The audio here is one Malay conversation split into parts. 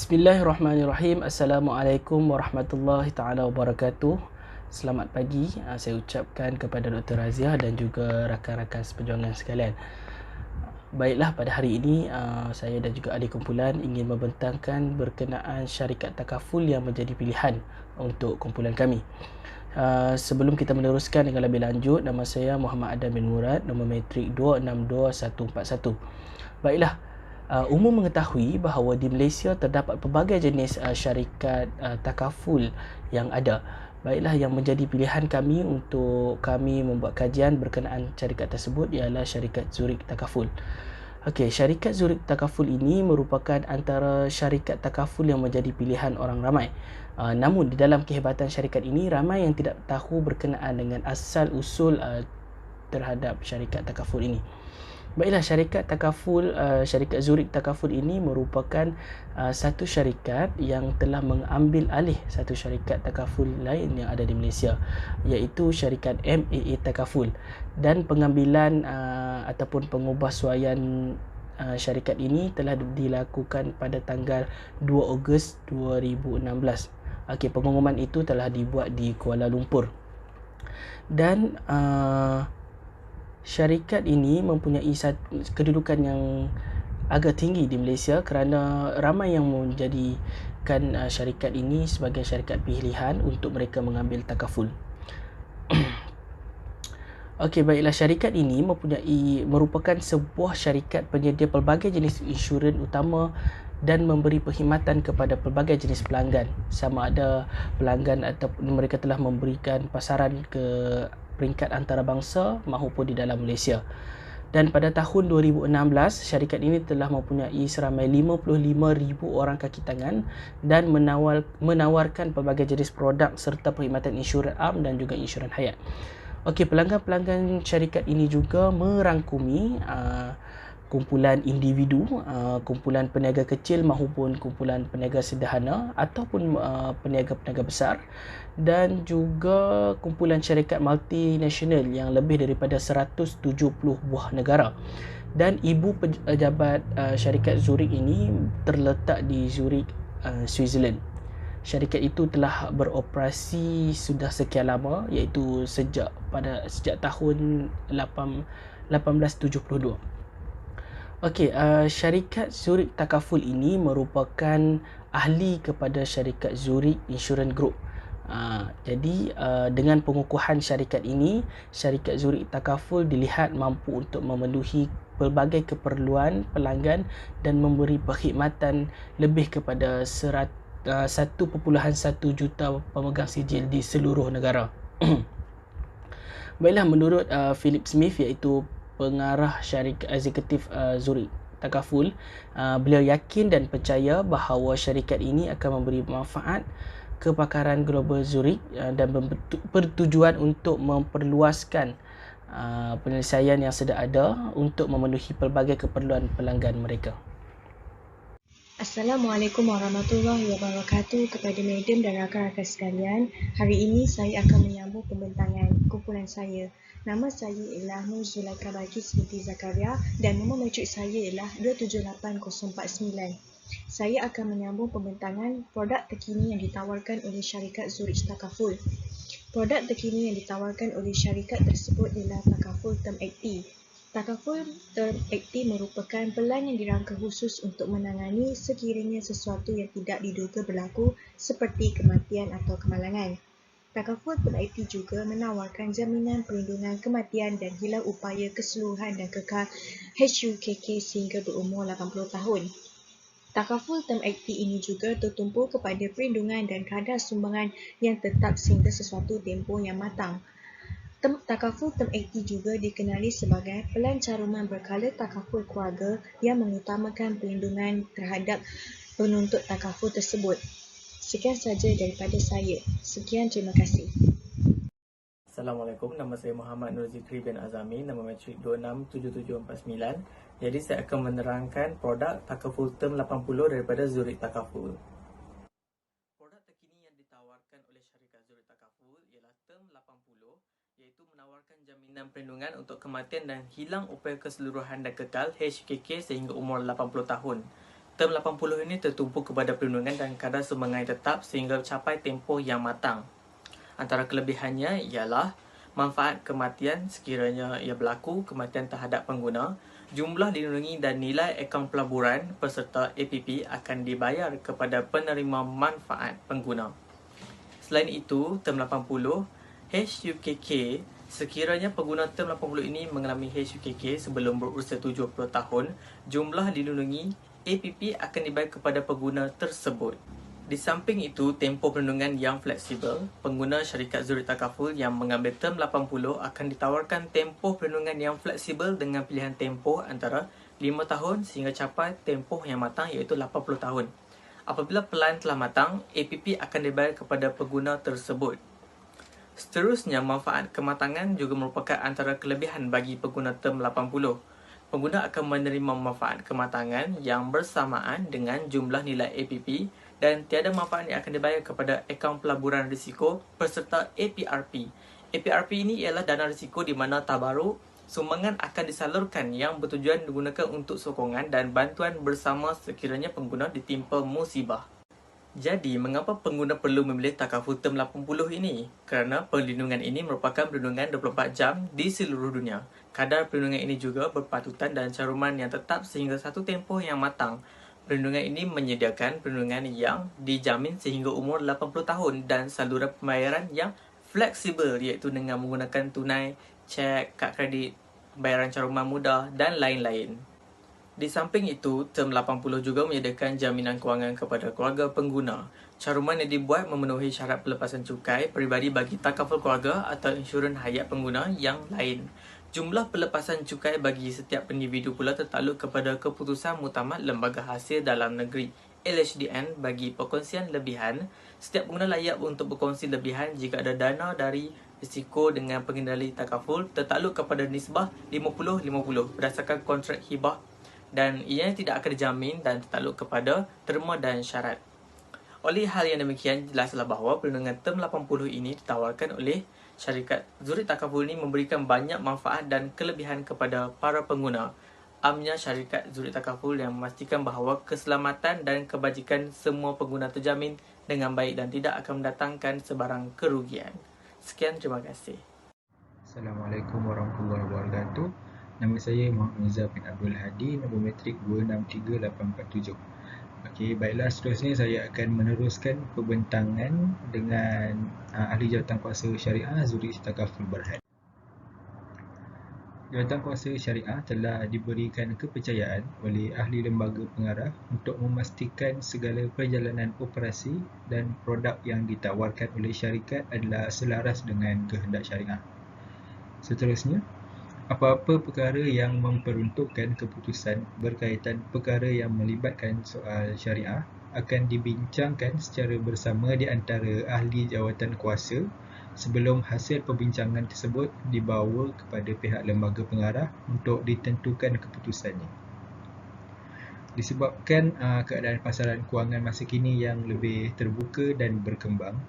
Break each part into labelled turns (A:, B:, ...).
A: Bismillahirrahmanirrahim. Assalamualaikum warahmatullahi taala wabarakatuh. Selamat pagi. Saya ucapkan kepada Dr. Razia dan juga rakan-rakan seperjuangan sekalian. Baiklah, pada hari ini saya dan juga ahli kumpulan ingin membentangkan berkenaan syarikat takaful yang menjadi pilihan untuk kumpulan kami. Sebelum kita meneruskan dengan lebih lanjut, nama saya Muhammad Adam bin Murad, nombor matrik 262141. Baiklah, umum mengetahui bahawa di Malaysia terdapat pelbagai jenis syarikat takaful yang ada. Baiklah, yang menjadi pilihan kami untuk kami membuat kajian berkenaan syarikat tersebut ialah syarikat Zurich Takaful. Okey, syarikat Zurich Takaful ini merupakan antara syarikat takaful yang menjadi pilihan orang ramai. Namun di dalam kehebatan syarikat ini, ramai yang tidak tahu berkenaan dengan asal usul terhadap syarikat takaful ini. Baiklah, syarikat Zurich Takaful ini merupakan satu syarikat yang telah mengambil alih satu syarikat takaful lain yang ada di Malaysia, iaitu syarikat MAA Takaful, dan pengambilan ataupun pengubahsuaian syarikat ini telah dilakukan pada tanggal 2 Ogos 2016. Okey, pengumuman itu telah dibuat di Kuala Lumpur. Dan syarikat ini mempunyai kedudukan yang agak tinggi di Malaysia kerana ramai yang menjadikan syarikat ini sebagai syarikat pilihan untuk mereka mengambil takaful. Okey, baiklah, syarikat ini merupakan sebuah syarikat penyedia pelbagai jenis insurans utama dan memberi perkhidmatan kepada pelbagai jenis pelanggan, sama ada pelanggan ataupun mereka telah memberikan pasaran ke peringkat antarabangsa maupun di dalam Malaysia. Dan pada tahun 2016, syarikat ini telah mempunyai seramai 55,000 orang kaki tangan dan menawarkan pelbagai jenis produk serta perkhidmatan insurans am dan juga insurans hayat. Okey, pelanggan-pelanggan syarikat ini juga merangkumi kumpulan individu, kumpulan peniaga kecil maupun kumpulan peniaga sederhana ataupun peniaga-peniaga besar, dan juga kumpulan syarikat multinasional yang lebih daripada 170 buah negara. Dan ibu pejabat syarikat Zurich ini terletak di Zurich, Switzerland. Syarikat itu telah beroperasi sudah sekian lama, iaitu sejak tahun 1872. Okey, syarikat Zurich Takaful ini merupakan ahli kepada syarikat Zurich Insurance Group. Jadi dengan pengukuhan syarikat ini, syarikat Zurich Takaful dilihat mampu untuk memenuhi pelbagai keperluan pelanggan dan memberi perkhidmatan lebih kepada 1.1 juta pemegang sijil di seluruh negara. Baiklah, menurut Philip Smith, iaitu pengarah syarikat eksekutif Zurich Takaful, beliau yakin dan percaya bahawa syarikat ini akan memberi manfaat kepakaran global Zurich dan bertujuan untuk memperluaskan penyelesaian yang sedia ada untuk memenuhi pelbagai keperluan pelanggan mereka.
B: Assalamualaikum warahmatullahi wabarakatuh kepada madam dan rakan-rakan sekalian. Hari ini saya akan menyambung pembentangan kumpulan saya. Nama saya ialah Nur Zulaikha Balqis binti Zakaria dan nombor matrik saya ialah 278049. Saya akan menyambung pembentangan produk terkini yang ditawarkan oleh syarikat Zurich Takaful. Produk terkini yang ditawarkan oleh syarikat tersebut ialah Takaful Term 80. Takaful Term 80 merupakan pelan yang dirangka khusus untuk menangani sekiranya sesuatu yang tidak diduga berlaku seperti kematian atau kemalangan. Takaful Term 80 juga menawarkan jaminan perlindungan kematian dan hilang upaya keseluruhan dan kekal HUKK sehingga berumur 80 tahun. Takaful Term 80 ini juga tertumpu kepada perlindungan dan kadar sumbangan yang tetap sehingga sesuatu tempoh yang matang. Takaful Term 80 juga dikenali sebagai pelan caruman berkala takaful keluarga yang mengutamakan perlindungan terhadap penuntut takaful tersebut. Sekian saja daripada saya. Sekian, terima kasih.
C: Assalamualaikum, nama saya Muhammad Nur Zikri bin Azami, nama matrik 267749. Jadi saya akan menerangkan produk Takaful Term 80 daripada Zurich Takaful. Produk terkini yang ditawarkan oleh syarikat Zurich Takaful ialah Term 80, iaitu menawarkan jaminan perlindungan untuk kematian dan hilang upaya keseluruhan dan kekal HKK sehingga umur 80 tahun. Term 80 ini tertumpu kepada perlindungan dan kadar sumbangan yang tetap sehingga capai tempoh yang matang. Antara kelebihannya ialah manfaat kematian sekiranya ia berlaku kematian terhadap pengguna, jumlah dilindungi dan nilai akaun pelaburan peserta APP akan dibayar kepada penerima manfaat pengguna. Selain itu, Term 80 HUKK, sekiranya pengguna Term 80 ini mengalami HUKK sebelum berusia 70 tahun, jumlah dilindungi APP akan dibayar kepada pengguna tersebut. Di samping itu, tempoh perlindungan yang fleksibel, pengguna syarikat Zurich Takaful yang mengambil Term 80 akan ditawarkan tempoh perlindungan yang fleksibel dengan pilihan tempoh antara 5 tahun sehingga capai tempoh yang matang iaitu 80 tahun. Apabila pelan telah matang, APP akan dibayar kepada pengguna tersebut. Seterusnya, manfaat kematangan juga merupakan antara kelebihan bagi pengguna Term 80. Pengguna akan menerima manfaat kematangan yang bersamaan dengan jumlah nilai APP dan tiada manfaat yang akan dibayar kepada akaun pelaburan risiko peserta APRP. APRP ini ialah dana risiko di mana tabaruk sumbangan akan disalurkan yang bertujuan digunakan untuk sokongan dan bantuan bersama sekiranya pengguna ditimpa musibah. Jadi, mengapa pengguna perlu memilih takaful Term 80 ini? Kerana perlindungan ini merupakan perlindungan 24 jam di seluruh dunia. Kadar perlindungan ini juga berpatutan dan caruman yang tetap sehingga satu tempoh yang matang. Perlindungan ini menyediakan perlindungan yang dijamin sehingga umur 80 tahun dan saluran pembayaran yang fleksibel iaitu dengan menggunakan tunai, cek, kad kredit, bayaran caruman mudah dan lain-lain. Di samping itu, Term 80 juga menyediakan jaminan kewangan kepada keluarga pengguna. Caruman yang dibuat memenuhi syarat pelepasan cukai peribadi bagi takaful keluarga atau insurans hayat pengguna yang lain. Jumlah pelepasan cukai bagi setiap individu pula tertakluk kepada keputusan muktamad Lembaga Hasil Dalam Negeri LHDN bagi perkongsian lebihan. Setiap pengguna layak untuk berkongsi lebihan jika ada dana dari risiko dengan pengendali takaful tertakluk kepada nisbah 50-50 berdasarkan kontrak hibah dan ia tidak akan dijamin dan tertakluk kepada terma dan syarat. Oleh hal yang demikian, jelaslah bahawa perlindungan Term 80 ini ditawarkan oleh syarikat Zurich Takaful ini memberikan banyak manfaat dan kelebihan kepada para pengguna. Amnya syarikat Zurich Takaful yang memastikan bahawa keselamatan dan kebajikan semua pengguna terjamin dengan baik dan tidak akan mendatangkan sebarang kerugian. Sekian, terima kasih.
D: Assalamualaikum warahmatullahi wabarakatuh. Nama saya Muhammad Nizar bin Abdul Hadi, nombor matrik 263847. Okey, baiklah, seterusnya saya akan meneruskan pembentangan dengan Ahli Jawatan Kuasa Syariah Zurich Takaful Berhad. Jawatan Kuasa Syariah telah diberikan kepercayaan oleh ahli lembaga pengarah untuk memastikan segala perjalanan operasi dan produk yang ditawarkan oleh syarikat adalah selaras dengan kehendak syariah. Seterusnya, apa-apa perkara yang memperuntukkan keputusan berkaitan perkara yang melibatkan soal syariah akan dibincangkan secara bersama di antara ahli jawatan kuasa sebelum hasil perbincangan tersebut dibawa kepada pihak lembaga pengarah untuk ditentukan keputusannya. Disebabkan keadaan pasaran kewangan masa kini yang lebih terbuka dan berkembang,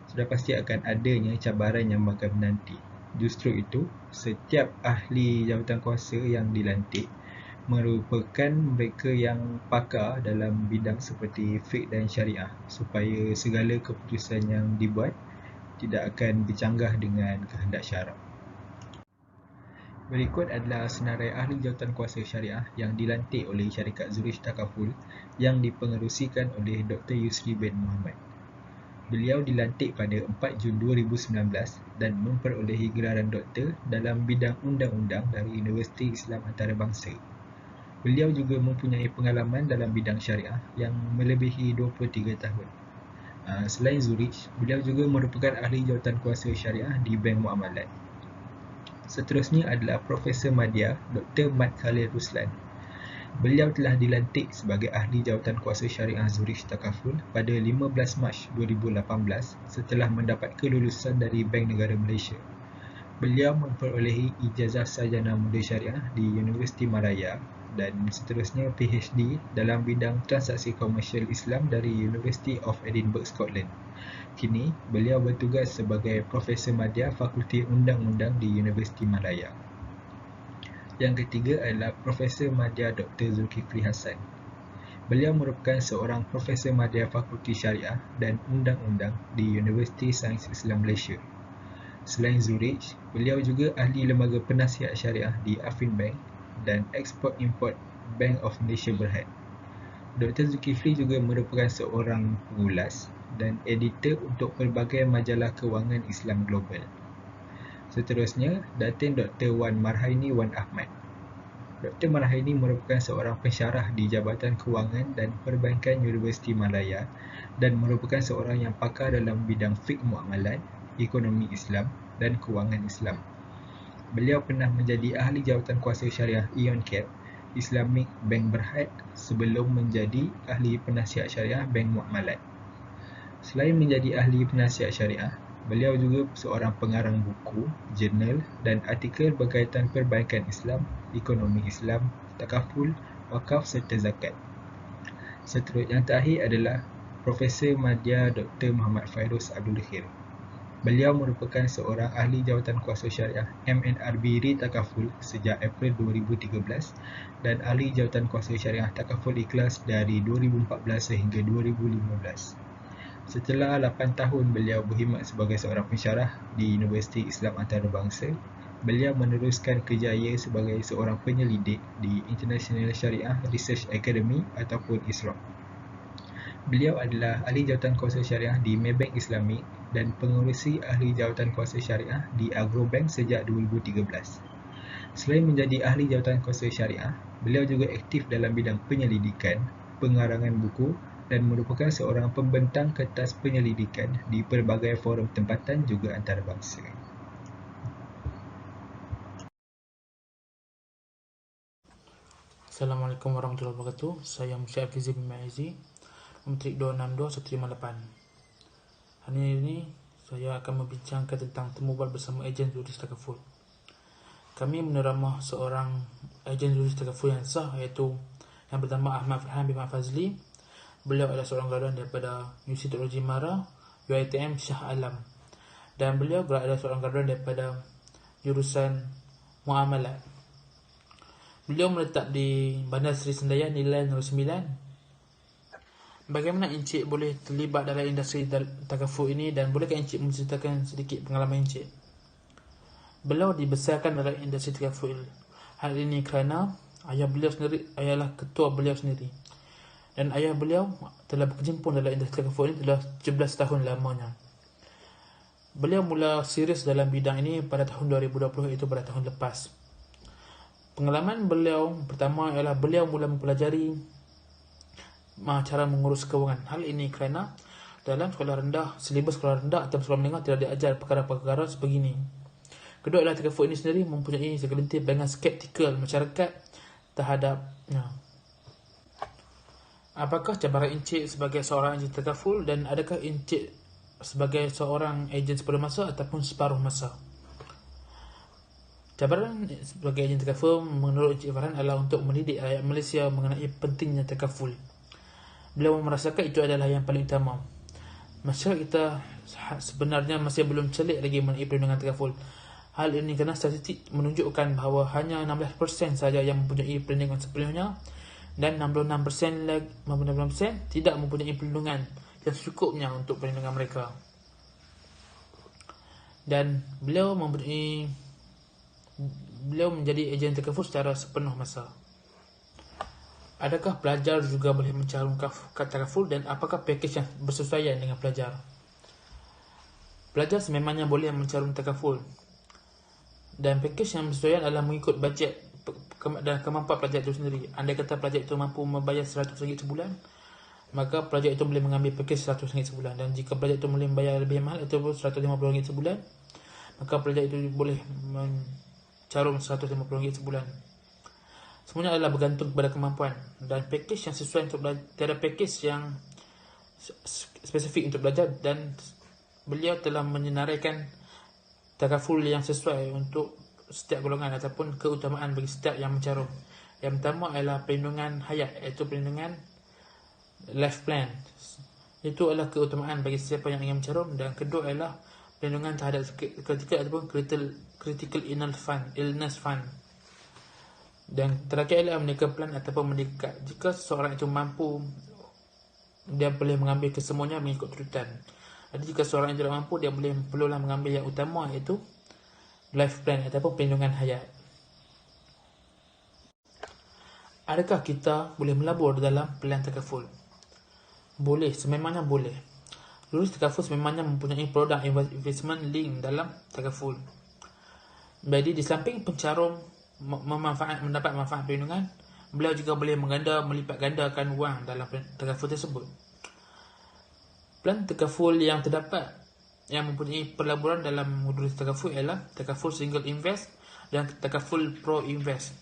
D: sudah pasti akan adanya cabaran yang bakal menanti. Justru itu, setiap ahli jawatan kuasa yang dilantik merupakan mereka yang pakar dalam bidang seperti fiqh dan syariah supaya segala keputusan yang dibuat tidak akan bercanggah dengan kehendak syarak. Berikut adalah senarai ahli jawatan kuasa syariah yang dilantik oleh syarikat Zurich Takaful yang dipengerusikan oleh Dr. Yusri bin Muhammad. Beliau dilantik pada 4 Jun 2019 dan memperolehi gelaran doktor dalam bidang undang-undang dari Universiti Islam Antarabangsa. Beliau juga mempunyai pengalaman dalam bidang syariah yang melebihi 23 tahun. Selain Zurich, beliau juga merupakan ahli jawatan kuasa syariah di Bank Muamalat. Seterusnya adalah Profesor Madya Dr. Mat Khalil Ruslan. Beliau telah dilantik sebagai ahli jawatan kuasa syariah Zurich Takaful pada 15 Mac 2018 setelah mendapat kelulusan dari Bank Negara Malaysia. Beliau memperolehi ijazah sarjana muda syariah di Universiti Malaya dan seterusnya PhD dalam bidang transaksi komersial Islam dari University of Edinburgh, Scotland. Kini, beliau bertugas sebagai Profesor Madya Fakulti Undang-Undang di Universiti Malaya. Yang ketiga adalah Profesor Madya Dr. Zulkifli Hasan. Beliau merupakan seorang Profesor Madya Fakulti Syariah dan Undang-Undang di Universiti Sains Islam Malaysia. Selain Zurich, beliau juga ahli lembaga penasihat syariah di Affin Bank dan Export-Import Bank of Malaysia Berhad. Dr. Zulkifli juga merupakan seorang pengulas dan editor untuk pelbagai majalah kewangan Islam global. Seterusnya, Datin Dr. Wan Marhaini Wan Ahmad. Dr. Marhaini merupakan seorang pensyarah di Jabatan Kewangan dan Perbankan Universiti Malaya dan merupakan seorang yang pakar dalam bidang fiqh muamalat, ekonomi Islam dan kewangan Islam. Beliau pernah menjadi ahli jawatan kuasa syariah IonCap Islamic Bank Berhad sebelum menjadi ahli penasihat syariah Bank Muamalat. Selain menjadi ahli penasihat syariah, beliau juga seorang pengarang buku, jurnal dan artikel berkaitan perbankan Islam, ekonomi Islam, takaful, wakaf serta zakat. Seterusnya yang terakhir adalah Profesor Madya Dr. Muhammad Fairuz Abdul Khair. Beliau merupakan seorang ahli jawatan kuasa syariah MNRB RI Takaful sejak April 2013 dan ahli jawatan kuasa syariah Takaful Ikhlas dari 2014 sehingga 2015. Setelah 8 tahun beliau berkhidmat sebagai seorang pensyarah di Universiti Islam Antarabangsa, beliau meneruskan kerjaya sebagai seorang penyelidik di International Syariah Research Academy ataupun ISROC. Beliau adalah ahli jawatan kuasa syariah di Maybank Islamic dan pengerusi ahli jawatan kuasa syariah di Agrobank sejak 2013. Selain menjadi ahli jawatan kuasa syariah, beliau juga aktif dalam bidang penyelidikan, pengarangan buku dan merupakan seorang pembentang kertas penyelidikan di pelbagai forum tempatan juga antarabangsa.
E: Assalamualaikum warahmatullahi wabarakatuh. Saya Musyaf Fizi bin Maizi, Menteri 262-158. Hari ini saya akan membincangkan tentang temu bual bersama ejen Zuris Takaful. Kami menerima seorang ejen Zuris Takaful yang sah, iaitu yang pertama Ahmad Farhan bin Fazli. Beliau adalah seorang graduan daripada Universiti Teknologi Mara, UiTM Shah Alam. Dan beliau adalah seorang graduan daripada jurusan Muamalat. Beliau menetap di Bandar Seri Sendayan nilai 09. Bagaimana Encik boleh terlibat dalam industri takaful ini dan bolehkah Encik menceritakan sedikit pengalaman Encik? Beliau dibesarkan dalam industri takaful. Hal ini kerana ayah beliau sendiri ialah ketua beliau sendiri. Dan ayah beliau telah berkecimpung dalam industri takaful ini telah 17 tahun lamanya. Beliau mula serius dalam bidang ini pada tahun 2020, iaitu pada tahun lepas. Pengalaman beliau pertama ialah beliau mula mempelajari cara mengurus kewangan. Hal ini kerana dalam sekolah rendah, silibus sekolah rendah atau sekolah menengah tidak diajar perkara-perkara sebegini. Kedua ialah takaful ini sendiri mempunyai segelintir pandangan skeptikal masyarakat terhadapnya. Apakah cabaran Encik sebagai seorang ejen takaful dan adakah Encik sebagai seorang ejen separuh masa ataupun separuh masa? Cabaran sebagai ejen takaful menurut Encik Farhan adalah untuk mendidik rakyat Malaysia mengenai pentingnya takaful. Beliau merasakan itu adalah yang paling utama. Masyarakat kita sebenarnya masih belum celik lagi mengenai perlindungan takaful. Hal ini kerana statistik menunjukkan bahawa hanya 16% saja yang mempunyai perlindungan sepenuhnya dan 96% tidak mempunyai perlindungan yang secukupnya untuk perlindungan mereka. Dan beliau menjadi ejen takaful secara sepenuh masa. Adakah pelajar juga boleh mencalon takaful dan apakah pakej yang bersesuaian dengan pelajar? Pelajar sememangnya boleh mencalon takaful dan pakej yang bersesuaian adalah mengikut bajet dan kemampuan pelajar itu sendiri. Andai kata pelajar itu mampu membayar RM100 sebulan, maka pelajar itu boleh mengambil pakej RM100 sebulan. Dan jika pelajar itu boleh membayar lebih mahal, itu RM150 sebulan, maka pelajar itu boleh mencarum RM150 sebulan. Semuanya adalah bergantung kepada kemampuan dan pakej yang sesuai untuk belajar. Tiada pakej yang spesifik untuk belajar dan beliau telah menyenaraikan takaful yang sesuai untuk setiap golongan ataupun keutamaan bagi setiap yang mencarum. Yang pertama adalah perlindungan hayat, iaitu perlindungan life plan. Itu adalah keutamaan bagi siapa yang ingin mencarum. Dan kedua adalah perlindungan terhadap kritikal ataupun critical illness fund. Dan terakhir ialah menika pelan ataupun mendekat. Jika seseorang itu mampu, dia boleh mengambil kesemuanya mengikut turutan. Jadi jika seseorang itu tidak mampu, dia perlulah mengambil yang utama, iaitu life plan ataupun perlindungan hayat. Adakah kita boleh melabur dalam pelan takaful? Boleh, sememangnya boleh. Juris takaful sememangnya mempunyai produk investment link dalam takaful. Jadi di samping pencarum mendapat manfaat perlindungan, beliau juga boleh melipat gandakan wang dalam takaful tersebut. Pelan takaful yang terdapat yang mempunyai pelaburan dalam juris takaful ialah takaful single invest dan takaful pro invest.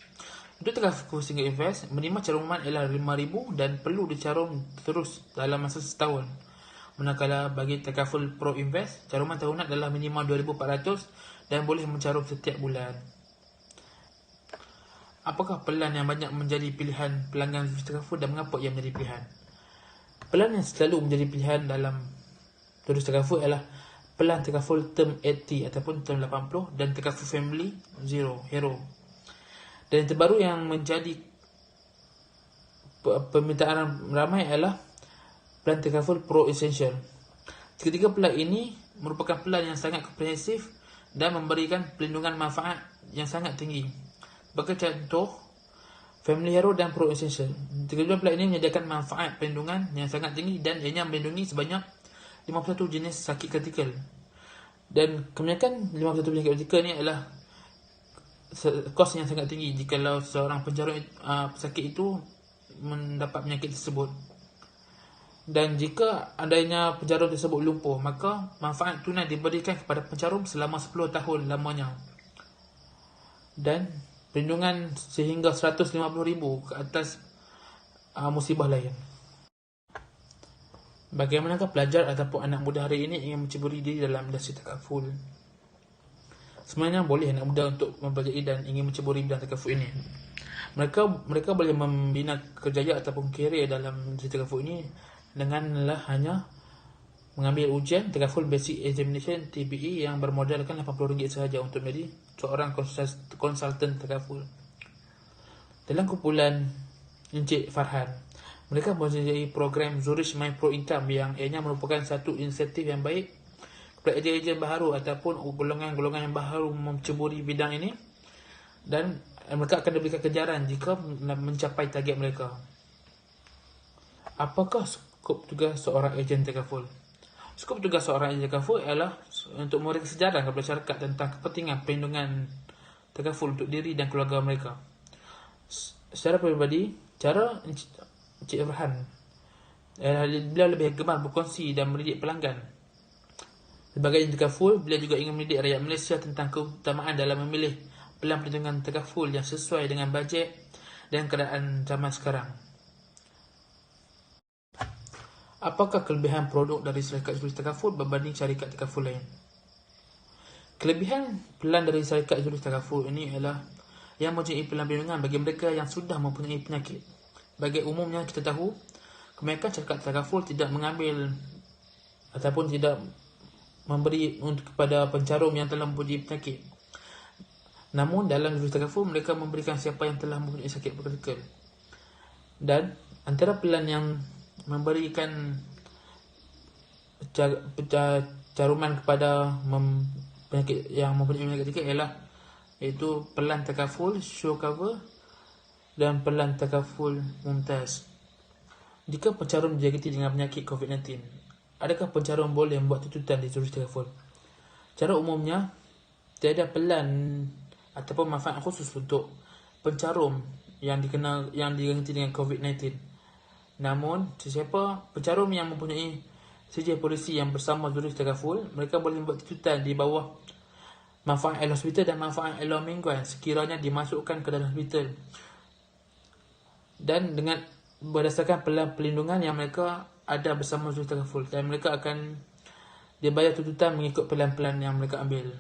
E: Untuk takaful single invest, minima caruman ialah RM5,000 dan perlu dicarum terus dalam masa setahun. Manakala bagi takaful pro invest, caruman tahunan adalah minima RM2,400 dan boleh mencarum setiap bulan. Apakah pelan yang banyak menjadi pilihan pelanggan juris takaful dan mengapa ia menjadi pilihan? Pelan yang selalu menjadi pilihan dalam juris takaful ialah pelan takaful term 80 ataupun term 80 dan takaful family hero. Dan yang terbaru yang menjadi permintaan ramai ialah pelan takaful pro essential. Ketiga pelan ini merupakan pelan yang sangat komprehensif dan memberikan perlindungan manfaat yang sangat tinggi. Sebagai contoh, family hero dan pro essential. Kedua pelan ini menyediakan manfaat perlindungan yang sangat tinggi dan ianya melindungi sebanyak 51 jenis sakit kritikal. Dan kebanyakan 51 penyakit kritikal ni adalah kos yang sangat tinggi jikalau seorang pencarum pesakit itu mendapat penyakit tersebut. Dan jika adanya pencarum tersebut lumpuh, maka manfaat tunai diberikan kepada pencarum selama 10 tahun lamanya. Dan perlindungan sehingga RM150,000 ke atas musibah lain. Bagaimanakah pelajar ataupun anak muda hari ini ingin menceburi diri dalam industri takaful? Sebenarnya boleh anak muda untuk mempelajari dan ingin menceburi bidang takaful ini. Mereka boleh membina kerjaya ataupun karier dalam industri takaful ini denganlah hanya mengambil ujian takaful basic examination TBE yang bermodalkan RM80 sahaja untuk menjadi seorang konsultan takaful. Dalam kumpulan Encik Farhan, mereka mempunyai program Zurich My Pro Income yang ianya merupakan satu inisiatif yang baik kepada ejen-ejen baharu ataupun golongan-golongan yang baharu menceburi bidang ini, dan mereka akan diberikan kejaran jika mencapai target mereka. Apakah skop tugas seorang ejen takaful? Skop tugas seorang ejen takaful ialah untuk memberi kesedaran kepada masyarakat tentang kepentingan perlindungan takaful untuk diri dan keluarga mereka. Secara peribadi, cara Encik Farhan, beliau lebih gemar berkongsi dan mendidik pelanggan. Sebagai ejen takaful, beliau juga ingin mendidik rakyat Malaysia tentang keutamaan dalam memilih pelan perlindungan takaful yang sesuai dengan bajet dan keadaan zaman sekarang. Apakah kelebihan produk dari syarikat juris takaful berbanding syarikat takaful lain? Kelebihan pelan dari syarikat juris takaful ini ialah yang mempunyai pelan perlindungan bagi mereka yang sudah mempunyai penyakit. Bagi umumnya kita tahu, kebanyakan syarikat takaful tidak mengambil ataupun tidak memberi kepada pencarum yang telah mempunyai penyakit. Namun dalam juris takaful mereka memberikan siapa yang telah mempunyai sakit kritikal. Dan antara pelan yang memberikan caruman kepada penyakit yang mempunyai penyakit kritikal ialah iaitu pelan takaful show cover dan pelan takaful mumtaz. Jika pencarum dijangkiti dengan penyakit COVID-19, adakah pencarum boleh membuat tuntutan di juris takaful? Cara umumnya, tiada pelan ataupun manfaat khusus untuk pencarum yang digangguti dengan COVID-19. Namun, sesiapa pencarum yang mempunyai sijil polisi yang bersama juris takaful, mereka boleh membuat tuntutan di bawah manfaat air hospital dan manfaat air mingguan sekiranya dimasukkan ke dalam hospital. Dan dengan berdasarkan pelan perlindungan yang mereka ada bersama juris takaful, dan mereka akan dibayar tuntutan mengikut pelan-pelan yang mereka ambil.